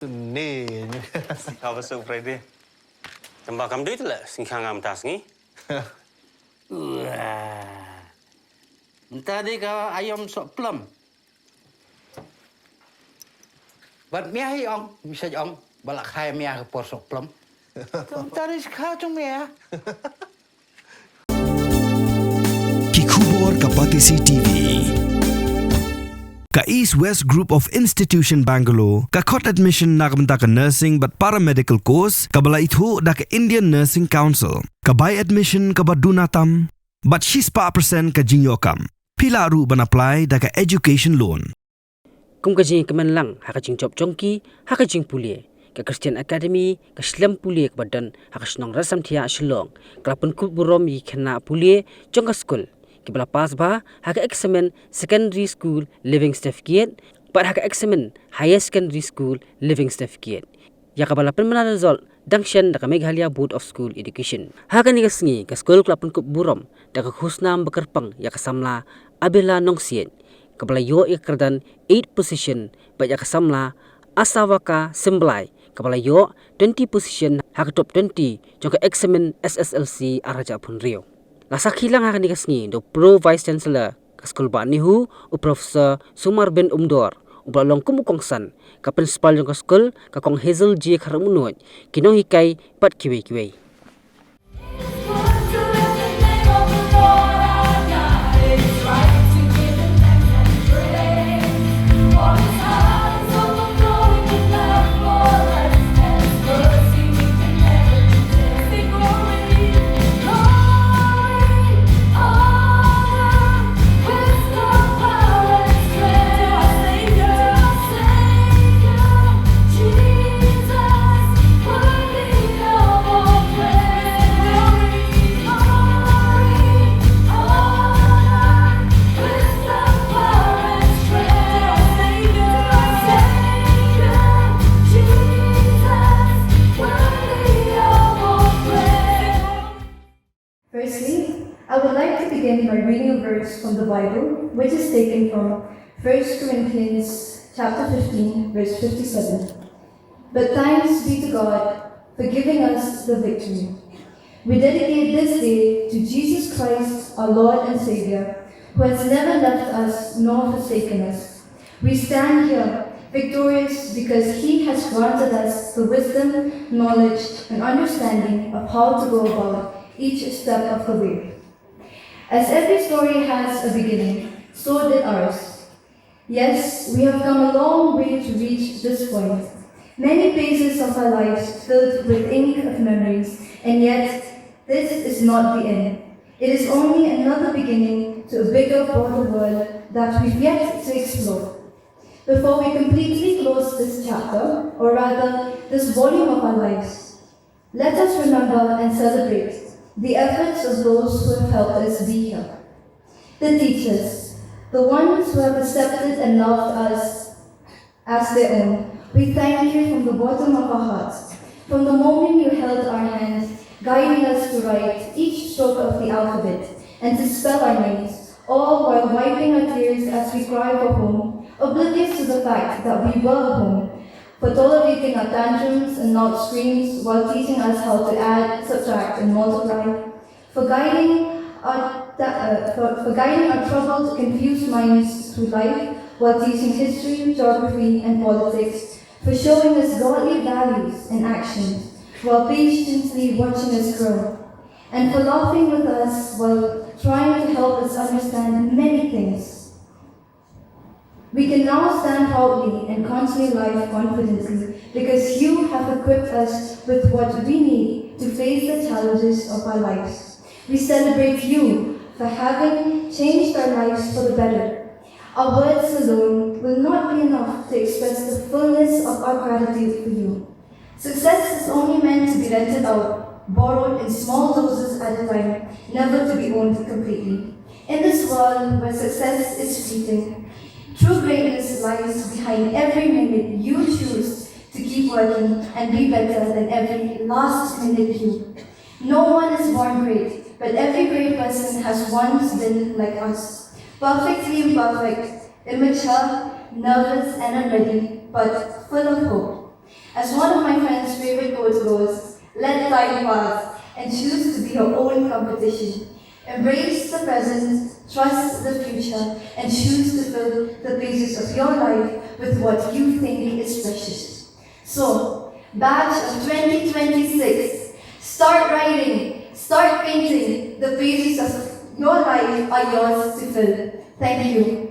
Nih, Apa Friday? Tembak kamu itu lah, singkang am tas ni. Wah, tadi kau ayam sok plum. Buat miah ong, bisa ong, balak kaya miah por sok plum. Tadi sekacung miah. Kikubor Kapatisi TV. Ka East West Group of Institution Bangalore, ka khot admission nakamta ka nursing but paramedical course, ka bala ithu da ka Indian Nursing Council, ka buy admission ka badunatam, but 6% ka jinyokam. Pila ru ban apply da ka education loan. Kum ka jing kemen lang, haka jing job jongki, haka jing pulie. Ka Christian Academy, ka Slam pulie ka badan, haka snong rasam tia Shillong. Ka Pynkup Burom yi Khynnah pulie, jong ka Skul. Kibala pass ba, haka examen secondary school living certificate, but haka examen higher secondary school living certificate. Ya kabala penmana result, dangshan da ka Meghalaya Board of School Education. Haka ni kasngi, ka Skul ka Pynkup Burom, da ka khusnam bekerpang, ya ka samla, abela nongsien. Kabala yo ikardan 8 position, but ya ka samla, asawaka semblai. Kabala yo 20 position, haka top 20, jong ka examen Sslc araja pun rio. Lasaki lang haka ni kasngi do Pro Vice Chancellor ka Skul ba nihu u Professor Sumar bin Umdor u balong kumukongsan ka principal jong ka Skul ka kong Hsslc kharamunot kinong hikay pat kiwei. Firstly, I would like to begin by reading a verse from the Bible, which is taken from 1 Corinthians chapter 15, verse 57. But thanks be to God for giving us the victory. We dedicate this day to Jesus Christ, our Lord and Savior, who has never left us nor forsaken us. We stand here victorious because He has granted us the wisdom, knowledge, and understanding of how to go about each step of the way. As every story has a beginning, so did ours. Yes, we have come a long way to reach this point. Many pages of our lives filled with ink of memories, and yet this is not the end. It is only another beginning to a bigger, broader world that we've yet to explore. Before we completely close this chapter, or rather this volume of our lives, let us remember and celebrate the efforts of those who have helped us be here. The teachers, the ones who have accepted and loved us as their own, we thank you from the bottom of our hearts. From the moment you held our hands, guiding us to write each stroke of the alphabet and to spell our names, all while wiping our tears as we cry for home, oblivious to the fact that we were home, for tolerating our tantrums and loud screams while teaching us how to add, subtract, and multiply, for guiding our troubled, confused minds through life while teaching history, geography, and politics, for showing us godly values and actions while patiently watching us grow, and for laughing with us while trying to help us understand many things. We can now stand proudly and continue life confidently because you have equipped us with what we need to face the challenges of our lives. We celebrate you for having changed our lives for the better. Our words alone will not be enough to express the fullness of our gratitude for you. Success is only meant to be rented out, borrowed in small doses at a time, never to be owned completely. In this world where success is fleeting, true greatness lies behind every minute you choose to keep working and be better than every last minute you. No one is born great, but every great person has once been like us. Perfectly imperfect, immature, nervous and unready, but full of hope. time path and choose to be your own competition. Embrace the present, trust the future, and choose to fill the pages of your life with what you think is precious. So, batch of 2026, start writing, start painting. The pages of your life are yours to fill. Thank you.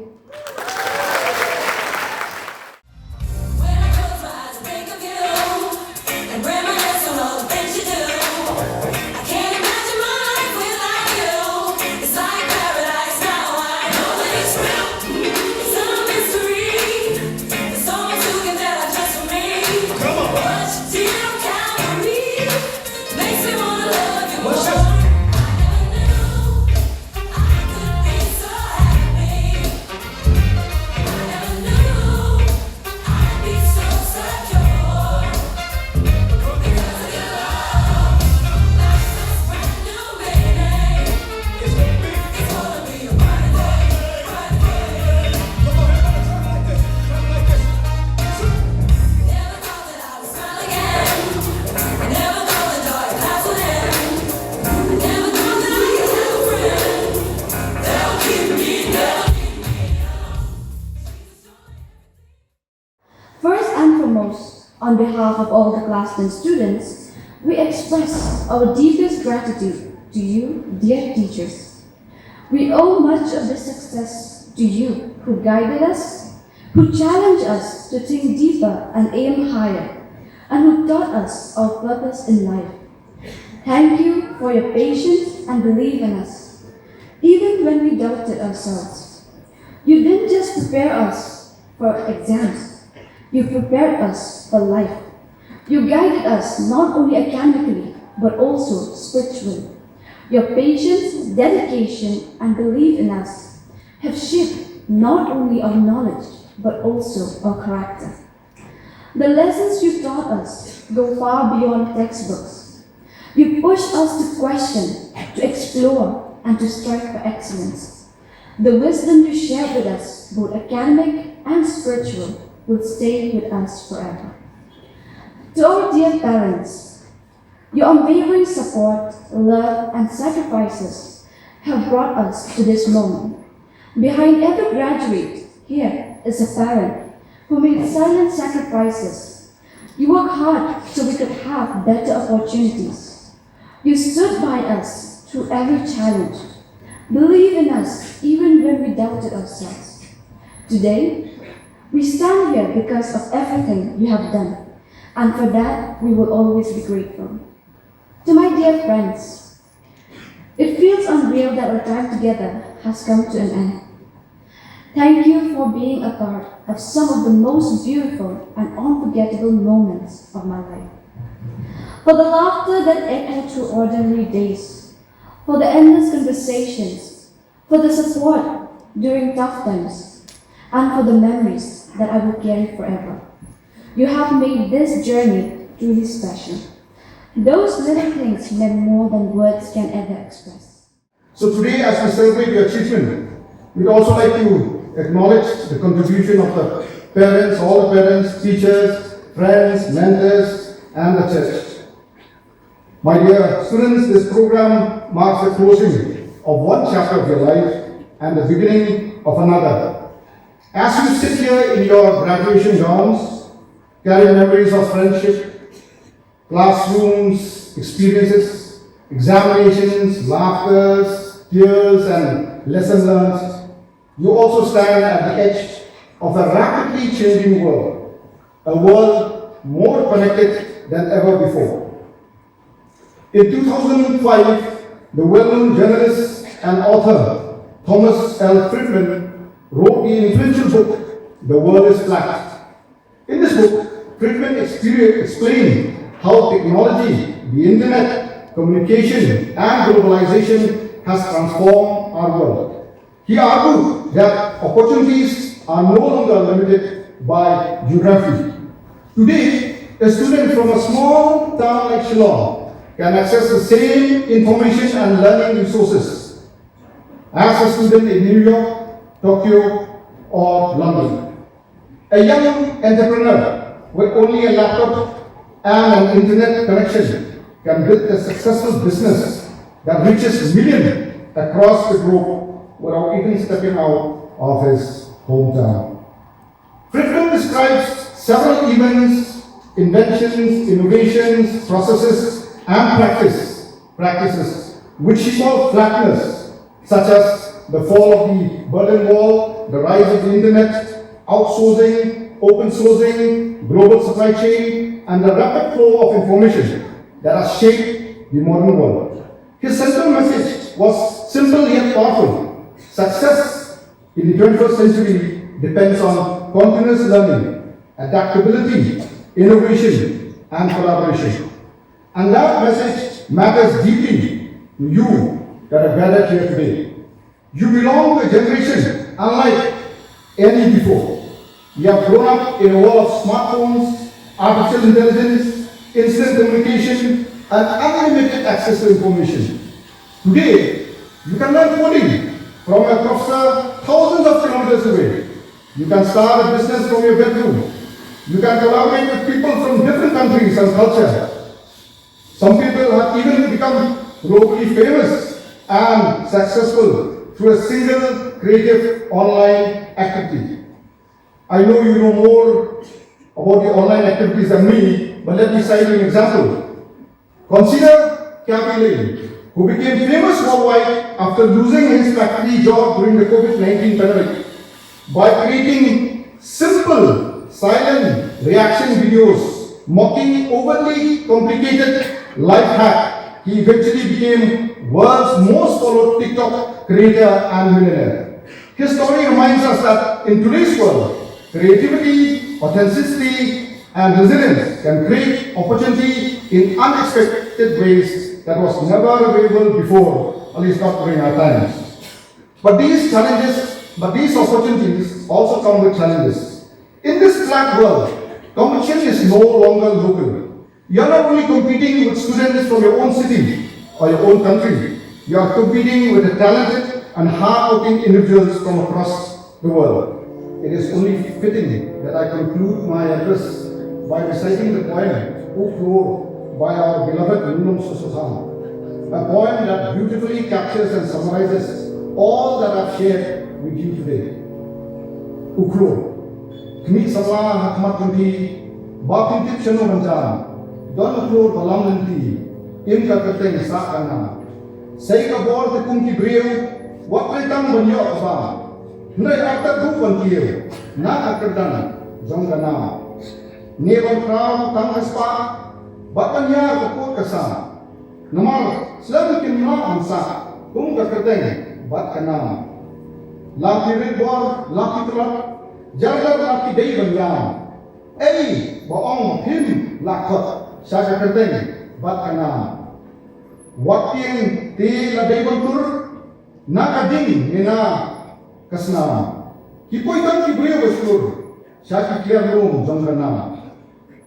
First and foremost, on behalf of all the classroom students, we express our deepest gratitude to you, dear teachers. We owe much of this success to you, who guided us, who challenged us to think deeper and aim higher, and who taught us our purpose in life. Thank you for your patience and belief in us, even when we doubted ourselves. You didn't just prepare us for exams, you prepared us for life. You guided us not only academically, but also spiritually. Your patience, dedication, and belief in us have shaped not only our knowledge, but also our character. The lessons you taught us go far beyond textbooks. You push us to question, to explore, and to strive for excellence. The wisdom you shared with us, both academic and spiritual, will stay with us forever. To our dear parents, your unwavering support, love, and sacrifices have brought us to this moment. Behind every graduate, here is a parent who made silent sacrifices. You worked hard so we could have better opportunities. You stood by us through every challenge. Believe in us even when we doubted ourselves. Today, we stand here because of everything you have done, and for that we will always be grateful. To my dear friends, it feels unreal that our time together has come to an end. Thank you for being a part of some of the most beautiful and unforgettable moments of my life. For the laughter that echoed through ordinary days, for the endless conversations, for the support during tough times, and for the memories that I will carry forever. You have made this journey truly special. Those little things meant more than words can ever express. So today, as we celebrate your achievement, we'd also like to acknowledge the contribution of the parents, all the parents, teachers, friends, mentors, and the church. My dear students, this program marks the closing of one chapter of your life and the beginning of another. As you sit here in your graduation gowns, carry memories of friendship, classrooms, experiences, examinations, laughters, tears, and lessons learned, you also stand at the edge of a rapidly changing world, a world more connected than ever before. In 2005, the well-known journalist and author Thomas L. Friedman wrote the influential book, The World is Flat. In this book, Friedman explained how technology, the internet, communication, and globalization has transformed our world. He argued that opportunities are no longer limited by geography. Today, a student from a small town like Shillong can access the same information and learning resources as a student in New York, Tokyo, or London. A young entrepreneur with only a laptop and an internet connection can build a successful business that reaches millions across the globe without even stepping out of his hometown. Friedman describes several events, inventions, innovations, processes, and practices which he called flatness, such as the fall of the Berlin Wall, the rise of the internet, outsourcing, open sourcing, global supply chain, and the rapid flow of information that has shaped the modern world. His central message was simple yet powerful. Success in the 21st century depends on continuous learning, adaptability, innovation, and collaboration. And that message matters deeply to you that are gathered here today. You belong to a generation unlike any before. You have grown up in a world of smartphones, artificial intelligence, instant communication, and unlimited access to information. Today, you can learn coding from a professor thousands of kilometers away. You can start a business from your bedroom. You can collaborate with people from different countries and cultures. Some people have even become globally famous and successful through a single creative online activity. I know you know more about the online activities than me, but let me cite you an example. Consider Kiba, who became famous worldwide after losing his factory job during the COVID-19 pandemic. By creating simple, silent reaction videos mocking overly complicated life hack, he eventually became world's most followed TikTok creator and millionaire. His story reminds us that in today's world, creativity, authenticity, and resilience can create opportunity in unexpected ways that was never available before, at least not during our times. But these opportunities also come with challenges. In this flat world, competition is no longer local. You are not only competing with students from your own city or your own country, you are competing with the talented and hard-working individuals from across the world. It is only fitting that I conclude my address by reciting the poem "O by our beloved Sslc, a poem that beautifully captures and summarizes all that I've shared with you today. Uklor, Kmi Sama Hakmat Kunti, Bakintip Shano Manjan, Don Uklor Balam Nanti, Imka Kateng Sakana, Seika Bor the Kunki Breu, What Retang Banyo Aba. Nai akta dupan kieu, na akerdana, jonggana. Nebang krau tang aspa, batanya kekut kasa. Namar selalu kinma amsa, kum kakerdeng, bat kana. Laki ribor, laki telat, jaga laki day banyam. Boong him lakot, sa kakerdeng, bat kana. Wakin ti laday bantur, nakading nina. Kasna, kipoy kan kibriyo basur, syaki clear room jonggana.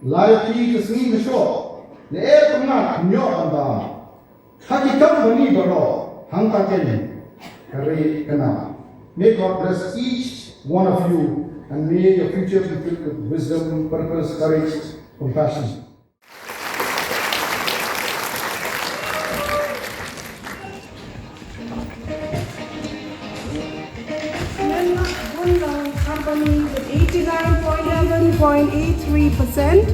Laiki kesni mesho, le pengat nyo anda. Hakikam bani baro, hangta keni, kare kana. May God bless each one of you, and may your future be filled with wisdom, purpose, courage, compassion. With 89.11.83%,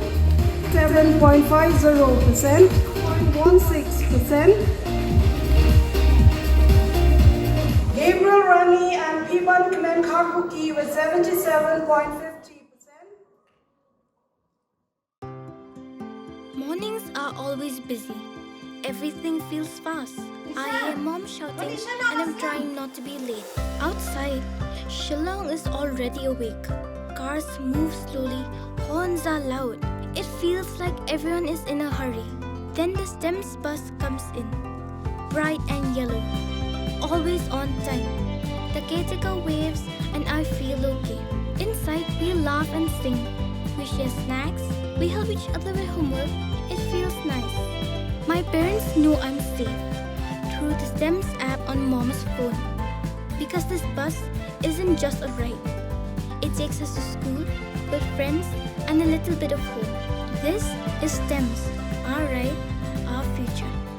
7.50%, 0.16%. Gabriel Rani and Ivan Khynnah Karbuki with 77.50%. Mornings are always busy. Everything feels fast. I hear mom shouting and I'm trying not to be late. Outside, Shillong is already awake. Cars move slowly, horns are loud. It feels like everyone is in a hurry. Then the STEM's bus comes in, bright and yellow, always on time. The caretaker waves and I feel okay. Inside, we laugh and sing. We share snacks, we help each other with homework. It feels nice. My parents know I'm safe through the STEM's app on mom's phone. Because this bus isn't just a ride. It takes us to school, with friends, and a little bit of home. This is STEM's, our ride, our future.